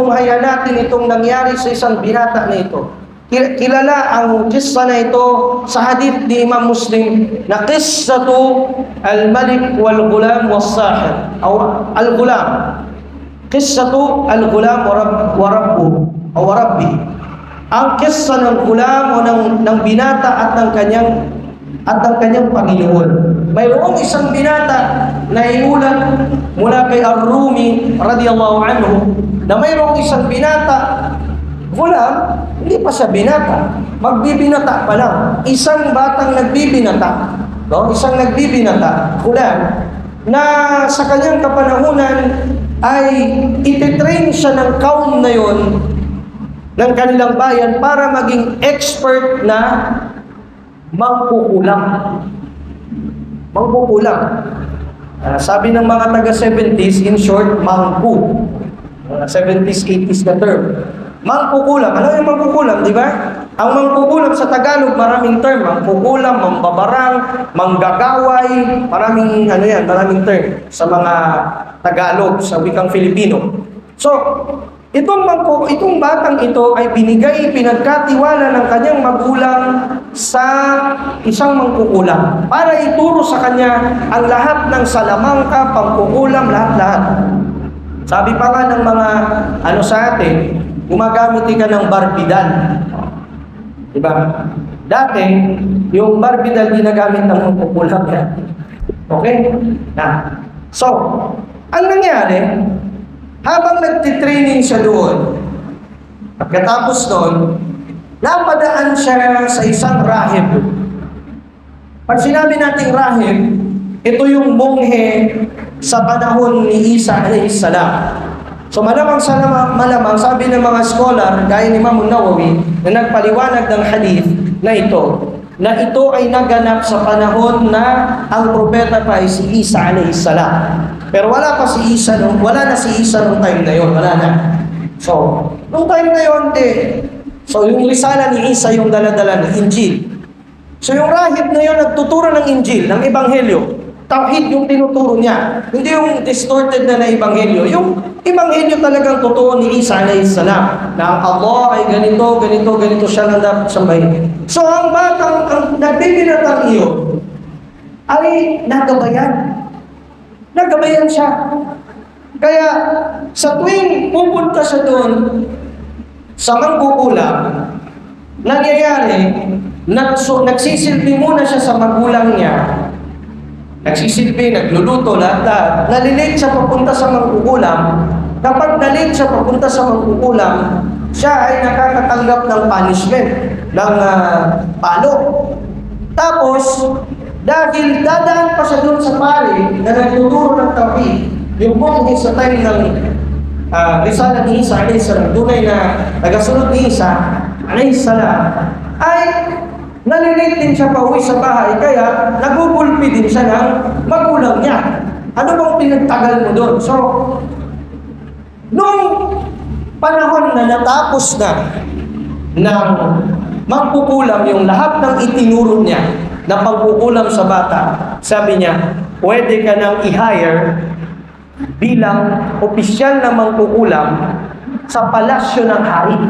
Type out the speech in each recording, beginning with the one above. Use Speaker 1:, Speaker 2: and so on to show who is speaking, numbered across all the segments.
Speaker 1: tunghayan natin itong nangyari sa isang binata na ito. Kilala ang kissa na ito sa hadith ni Imam Muslim na qissatu al-malik wal-gulam was-sahir o al-gulam. Qissatu al-gulam wa rabbi. Ang kissa ng gulam o ng binata at ng kanyang Panginoon. Mayroong isang binata na inulat mula kay Ar-Rumi radiyallahu anhu na mayroong isang binata, gulam, hindi pa siya binata, magbibinata pa lang. Isang batang nagbibinata, no? Isang nagbibinata, gulam, na sa kanyang kapanahunan ay ititrain siya ng kaum na yon, ng kanilang bayan, para maging expert na mangkukulam. Sabi ng mga taga-70s, in short, mangku. 70s, 80s na term. Mangkukulam. Ano yung mangkukulam, di ba? Ang mangkukulam sa Tagalog, maraming term. Mangkukulam, mambabarang, manggagaway, maraming term sa mga Tagalog, sa wikang Filipino. So, itong batang ito ay pinagkatiwala ng kanyang magulang sa isang mangkukulam para ituro sa kanya ang lahat ng salamangka, pangkukulam, lahat-lahat. Sabi pa nga ng mga sa atin, gumagamit ka ng barbidal. Diba? Dati, yung barbidal ginagamit ng mangkukulam yan. Okay? So, ang nangyari, habang nagtitraining siya doon, pagkatapos doon, napadaan siya sa isang rahib. Pag sinabi nating rahib, ito yung monghe sa panahon ni Isa a.s. So malamang sabi ng mga scholar, gaya ni Imam Nawawi, na nagpaliwanag ng hadith na ito ay naganap sa panahon na ang propeta pa ay si Isa a.s. Pero wala na si Isa nung time na yon, wala na. So, nung time na yon, so yung risala ni Isa yung dala-dala ng Injil. So yung rahib na yon nagtuturo ng Injil, ng Ebanghelyo. Tauhid yung tinuturo niya. Hindi yung distorted na Ebanghelyo. Yung Ebanghelyo talagang totoo ni Isa a.s. na Allah ay ganito siya lang dapat sambahin. So ang batang, ang nagbibinatang iyon, ay nagabayan. Nagabayan siya. Kaya sa tuwing pupunta siya doon sa mangkukulam, nangyayari, nagsisilbi muna siya sa magulang niya. Nagsisilbi, nagluluto, lahat. Nalilate siya papunta sa mangkukulam. Kapag nalilate siya papunta sa mangkukulam, siya ay nakakatanggap ng punishment, ng palo. Tapos, dahil dadaan pa siya doon sa pari na nagtuturo ng tauhid, yung monghe sa time ng risala ni Isa a.s. tunay na tagasunod ni Isa a.s. ay nalilate din siya pa uwi sa bahay, kaya nagugulpi din siya ng magulang niya. Ano bang pinagtagal mo doon? So, nung panahon na natapos na ng magkukulam yung lahat ng itinuro niya na pagkukulam sa bata, sabi niya, pwede ka nang i-hire bilang opisyal na mangkukulam sa palasyo ng hari.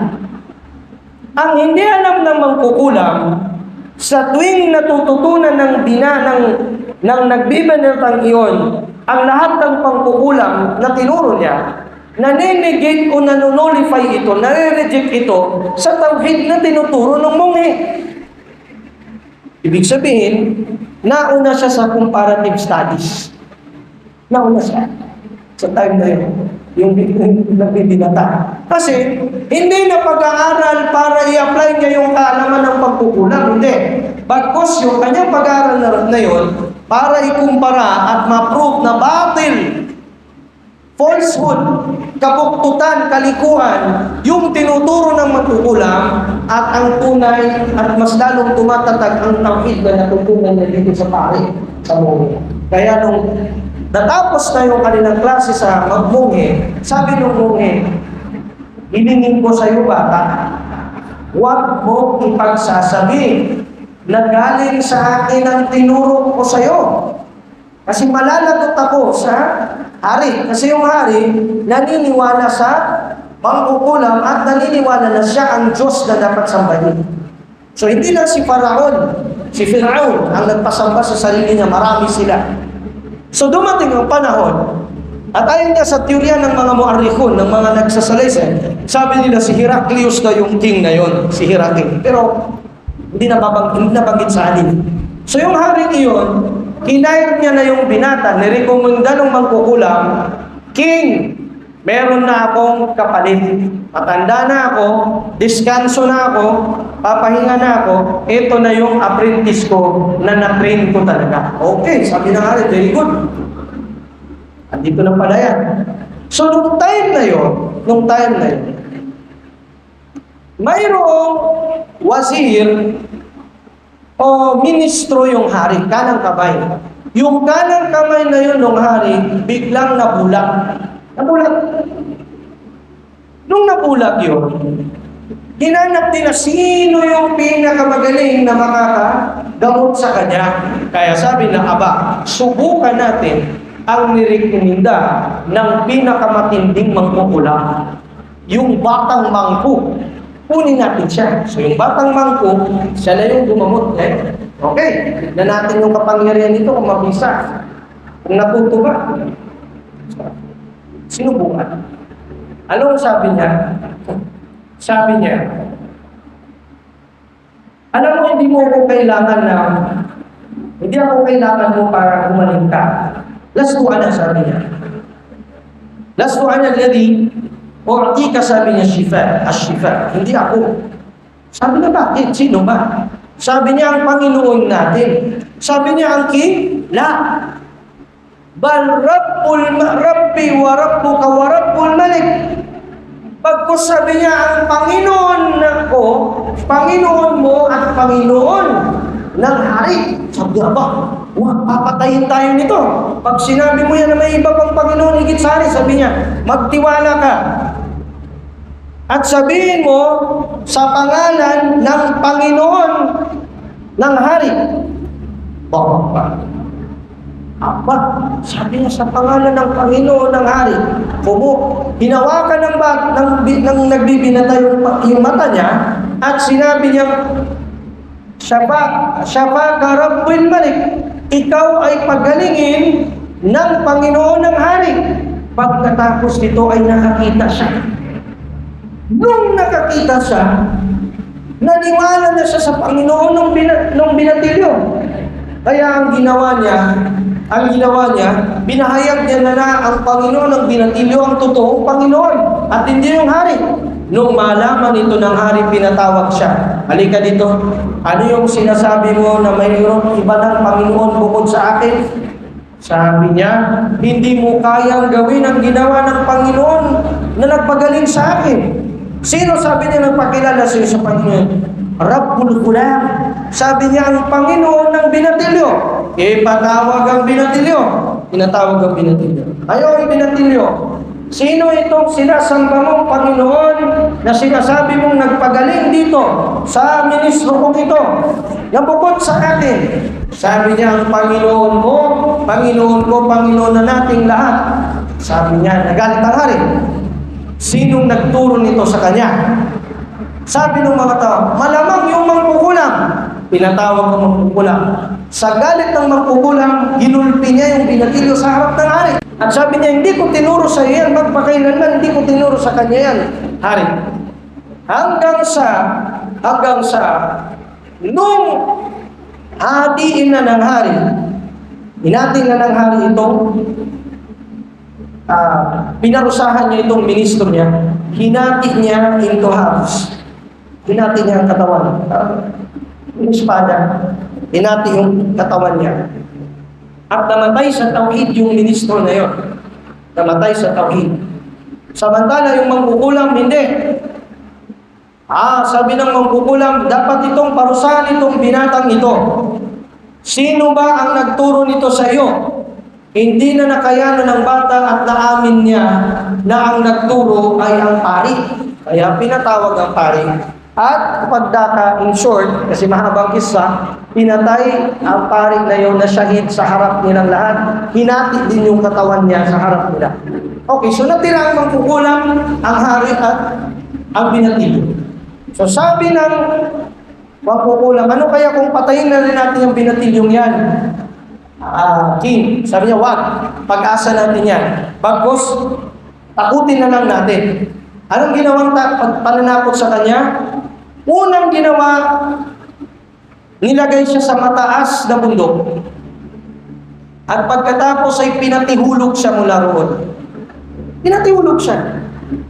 Speaker 1: Ang hindi alam ng mangkukulam, sa tuwing natututunan ng nagbibanatang iyon, ang lahat ng pangkukulam na tinuro niya, naninegate o nanonolify ito, nare-reject ito sa tauhid na tinuturo ng monghe. Ibig sabihin, nauna siya sa comparative studies. Nauna siya sa time na yun, yung nagbibinata. Kasi, hindi na pag-aaral para i-apply niya yung kaalaman ng pagkukulang. Hindi. Bagkus yung kanyang pag-aaral na yun, para ikumpara at ma-prove na batil, falsehood, kabuktutan, kalikuan, yung tinuturo ng matukulang at ang tunay at mas lalong tumatatag ang tauhid na natutunan na dito sa pari, sa monghe. Kaya nung natapos na yung kanilang klase sa monghe, sabi ng monghe, hilingin ko sa iyo bata, huwag mo ipagsasabi na galing sa akin ang tinuro ko sa iyo. Kasi malalagot ako sa hari. Kasi yung hari, naniniwala sa mangkukulam at naniniwala na siya ang Diyos na dapat sambahin. So hindi lang si Firaun ang nagpasamba sa sarili niya, marami sila. So dumating ang panahon, at ayon nga sa teorya ng mga mu'arrikhun, ng mga nagsasalaysay, sabi nila si Heraclius na yung king na yon, si Heraclius. Pero hindi nabanggit sa alin. So yung haring iyon, kinayod niya na yung binata, nirekomenda ng mangkukulam, King, meron na akong kapalit. Matanda na ako, diskanso na ako, papahinga na ako, ito na yung apprentice ko na na-train ko talaga. Okay, sabi na nga rin, very good. Andito na pala yan. So, nung time na yun, mayroong wazir o ministro yung hari, kanang kamay. Yung kanang kamay na yun ng hari, biglang nabulag. Nung nabulag yun, hinanap nila sino yung pinakamagaling na makakagamot sa kanya. Kaya sabi na, subukan natin ang nirekomenda ng pinakamatinding mangkukulam, yung batang mangku. Kunin natin siya. So yung batang mangku, siya na yung gumamot. Okay, tignan natin yung kapangyarihan nito kung mabisa. Kung natuto ba? Sinubukan. Anong sabi niya? Sabi niya, alam mo, hindi ako kailangan mo para gumaling ka. Lastu ana, sabi niya. Lastu ana alladhi u'tika, sabi niya, shifa. Hindi ako. Sabi niya, bakit? Sino ba? Sabi niya, ang Panginoon natin. Sabi niya, ang king? La. Bal Rabbi wa Rabbuka wa Rabbul Malik. Pagkos sabi niya, ang Panginoon ko, Panginoon mo at Panginoon ng hari. Sabi niya, papatayin tayo nito. Pag sinabi mo yan na may iba pang Panginoon higit sa hari, sabi niya, magtiwala ka. At sabihin mo sa pangalan ng Panginoon ng hari. Sabi niya sa pangalan ng Panginoon ng hari. Hinawakan ng nagbibinata yung mata niya at sinabi niya, Shafa ka Rabbul Malik, ikaw ay pagalingin ng Panginoon ng hari. Pagkatapos nito ay nakakita siya. Nung nakakita siya, naniwala na siya sa Panginoon ng binatilyo. Kaya ang ginawa niya, binahayag niya na ang Panginoon ng binatilyo ang totoong Panginoon at hindi yung hari. Nung malaman ito ng hari, pinatawag siya. Halika dito. Ano yung sinasabi mo na mayroong iba ng Panginoon bukod sa akin? Sabi niya, hindi mo kayang gawin ang ginawa ng Panginoon na nagpagaling sa akin. Sino sabi niya nagpakilala sa Panginoon? Rabbul Ghulam. Sabi niya, ang Panginoon ng binatilyo. Ipatawag ang binatilyo. Pinatawag ang binatilyo. Ayaw ang binatilyo. Sino itong sinasamba mong Panginoon na sinasabi mong nagpagaling dito sa ministro kong ito na bukod sa atin? Sabi niya, ang Panginoon mo, Panginoon ko, Panginoon na nating lahat. Sabi niya, nagalit ang hari. Sinong nagturo nito sa kanya? Sabi ng mga tao, malamang yung mangkukulam. Pinatawag ng mangkukulam. Sa galit ng mangkukulam, ginulpi niya yung binatilyo sa harap ng hari. At sabi niya, hindi ko tinuro sa iyo yan, magpakailanman, hindi ko tinuro sa kanya yan, hari. Hanggang sa, nung hatiin na ng hari, hinating na ng hari ito, pinarusahan niya itong ministro niya, hinati niya into halves. Hinati niya ang katawan. Yung espada, hinati yung katawan niya. At namatay sa tauhid yung ministro na yun. Namatay sa tauhid. Samantala yung mangkukulam, hindi. Sabi ng mangkukulam, dapat itong parusahan itong binatang ito. Sino ba ang nagturo nito sa iyo? Hindi na nakayanan ng bata at naamin niya na ang nagturo ay ang pari. Kaya pinatawag ang pari. At pagdaka, in short, kasi mahabang kisa, pinatay ang pari na yun na shahid sa harap nilang lahat. Hinati din yung katawan niya sa harap nila. Okay, so natira ang mangkukulam, ang hari at ang binatilyo. So sabi ng mangkukulam, ano kaya kung patayin na rin natin yung binatilyong yan? King, sabi niya, wag. Pag-asa natin yan. Bagkus, takutin na lang natin. Anong ginawang pananakot sa kanya? Unang ginawa, nilagay siya sa mataas na bundok. At pagkatapos ay pinatihulog siya mula roon. Pinatihulog siya.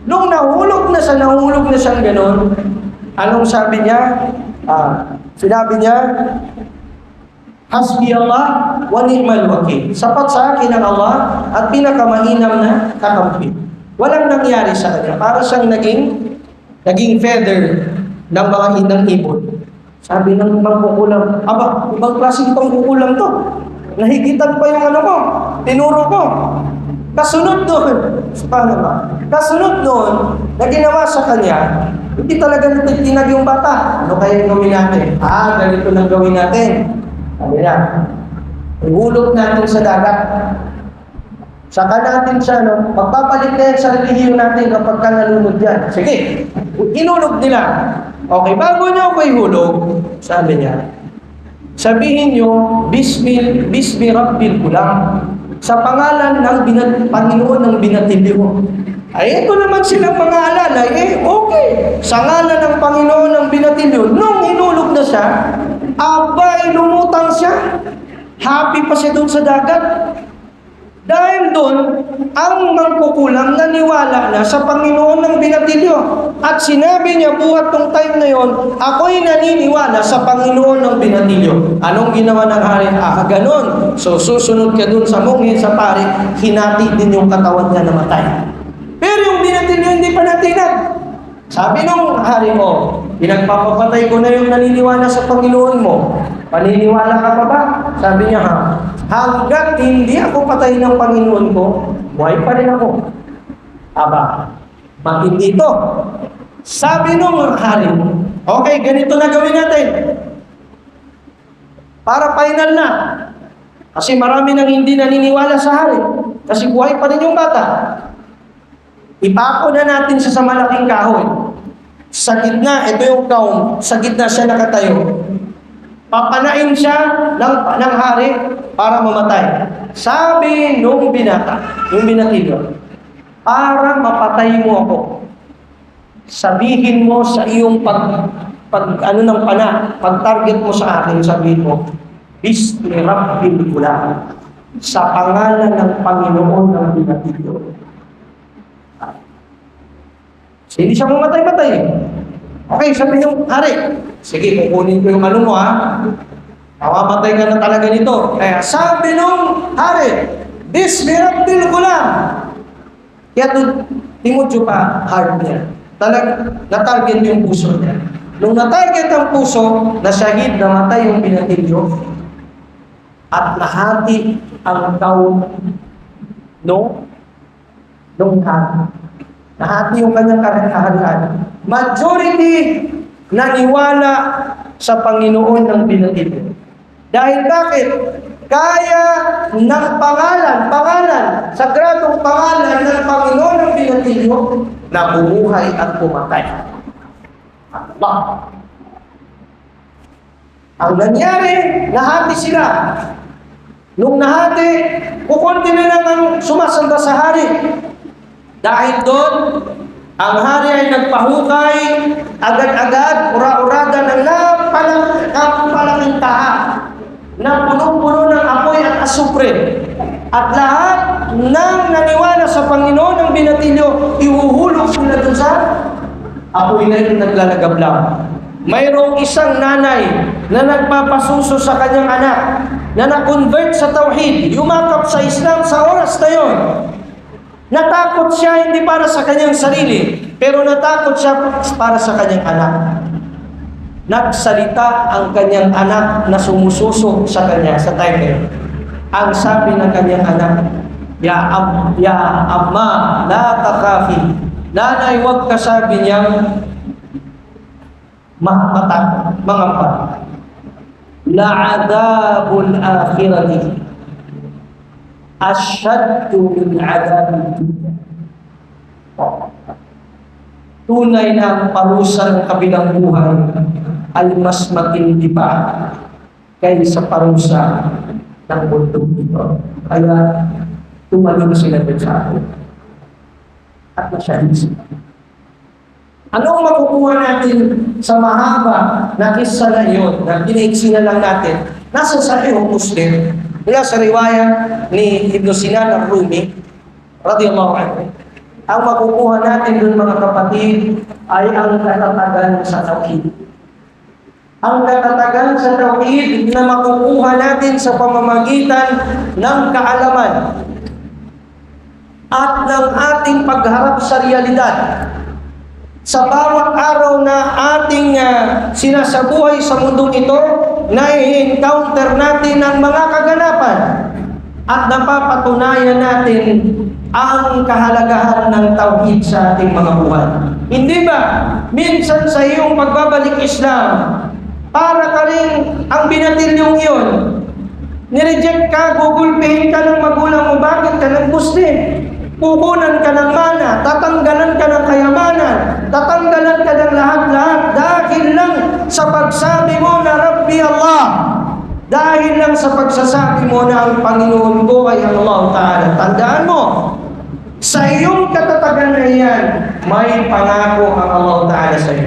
Speaker 1: Nung nahulog na siya gano'n, anong sabi niya? Sinabi niya, Hasbi Allah wa ni'mal wakil. Sapat sa akin ang Allah at pinakamainam na kakampi. Walang nangyari sa kanya. Para siyang naging feather ng mga inang ibon. Sabi ng mangkukulam, aba, ibang klaseng pangkukulam to. Nahigitan pa yung ano ko, tinuro ko. Kasunod doon, kasunod doon, na ginawa sa kanya, hindi talaga natitinag yung bata. Ano kaya yung gawin natin? Ganito lang gawin natin. Sabi niya, ihulog natin sa dagat. Saka natin siya, magpapalit na yan sa relihiyon natin kapag ka nalunod yan. Sige, inulog nila. Okay, bago niyo ako ihulog, sabi niya, sabihin niyo, Bismi Rabbil Gulam, sa pangalan ng Panginoon ng binatilyo. Ay, ito naman silang mga alalay, okay. Sa ngalan ng Panginoon ng binatilyo, nung inulog na siya, abay, lumutang siya. Happy pa siya doon sa dagat. Dahil doon, ang mangkukulam naniwala na sa Panginoon ng binatilyo. At sinabi niya buhat ng time na yon, ako'y naniniwala sa Panginoon ng binatilyo. Anong ginawa ng hari? Ganon. So susunod ka doon sa munghin, sa pari, hinati din yung katawan niya na matay. Pero yung binatilyo hindi pa natinag. Sabi nung hari mo, pinagpapapatay ko na yung naniniwala sa Panginoon mo. Paniniwala ka pa ba? Sabi niya, hanggat hindi ako patay ng Panginoon ko, buhay pa rin ako. Aba, matindi ito. Sabi nung hari, okay, ganito na gawin natin. Para final na. Kasi marami nang hindi naniniwala sa hari. Kasi buhay pa rin yung bata. Ipako na natin siya sa malaking kahoy. Sa gitna, ito yung kaum, sa gitna siya nakatayo. Papanain siya ng hari para mamatay. Sabi nung binata, yung binatilyo, para mapatay mo ako, sabihin mo sa iyong pag-target mo sa akin, sabihin mo, Bismi Rabbil Gulam, sa pangalan ng Panginoon ng binatilyo. Hindi siya mamatay-matay. Okay, sabi yung hari, sige, kukunin ko yung ano mo mamamatay ka na talaga nito. Kaya sabi nung hari, Bismi Rabbil Gulam. Kaya Timotyo pa, hard niya. Na-target yung puso niya. Nung na-target ang puso, na-shahid, namatay yung binatilyo, at nahati ang taon nung hari. Nahati yung kanyang kaharian. Majority naniwala sa Panginoon ng binatilyo. Dahil bakit? Kaya ng pangalan, sagradong pangalan ng Panginoon ng binatilyo, nabubuhay at pumatay. Allah. Ang nangyari, nahati sila. Nung nahati, kukunti na lang ang sumasamba sa hari. Dahil doon, ang hari ay nagpahukay, agad-agad, ura-uraga ng napalaking taha na punong-puno ng apoy at asupre. At lahat ng naniwala sa Panginoon ng binatilyo, ihuhulog sila doon sa apoy na yung naglalagablang. Mayroong isang nanay na nagpapasuso sa kanyang anak na na-convert sa tauhid, yumakap sa Islam sa oras na yon. Natakot siya hindi para sa kanyang sarili, pero natakot siya para sa kanyang anak. Nagsalita ang kanyang anak na sumususo sa kanya sa time na yun. Ang sabi ng kanyang anak, Ya Amma, la takhafi. Nanay, huwag ka, sabi niyang matakot, mangamba. La'adabul akhirati asyaddu min adabil dunya. Tunay na ang parusa ng kabilang buhay ay mas matindi pa kaysa parusa ng mundong ito. Kaya tumalun sila din sa atin at nasyahid sila. Anong makukuha natin sa mahaba na kisa na iyon, na pinaiksi na lang natin? Nasa Sahih Muslim, mula sa riwaya ni Ibn Sinan al-Rumi, radiyallahu anhu. Ang makukuha natin dun, mga kapatid, ay ang katatagan sa tauhid. Ang katatagan sa tauhid na makukuha natin sa pamamagitan ng kaalaman at ng ating pagharap sa realidad. Sa bawat araw na ating sinasabuhay sa mundong ito, na-encounter natin ang mga kaganapan at napapatunayan natin ang kahalagahan ng tauhid sa ating mga buhay. Hindi ba, minsan sa iyong pagbabalik Islam, para ka rin ang binatilyong iyon, nireject ka, gugulpihin ka ng magulang mo, bakit ka ng Muslim? Pupunan ka ng mana, tatanggalan ka ng kayamanan, tatanggalan ka ng lahat-lahat dahil lang sa pagsabi mo na Rabbi Allah. Dahil lang sa pagsasabi mo na ang Panginoon ko ay Allah Ta'ala. Tandaan mo, sa iyong katatagan na iyan, may pangako ang Allah Ta'ala sa iyo.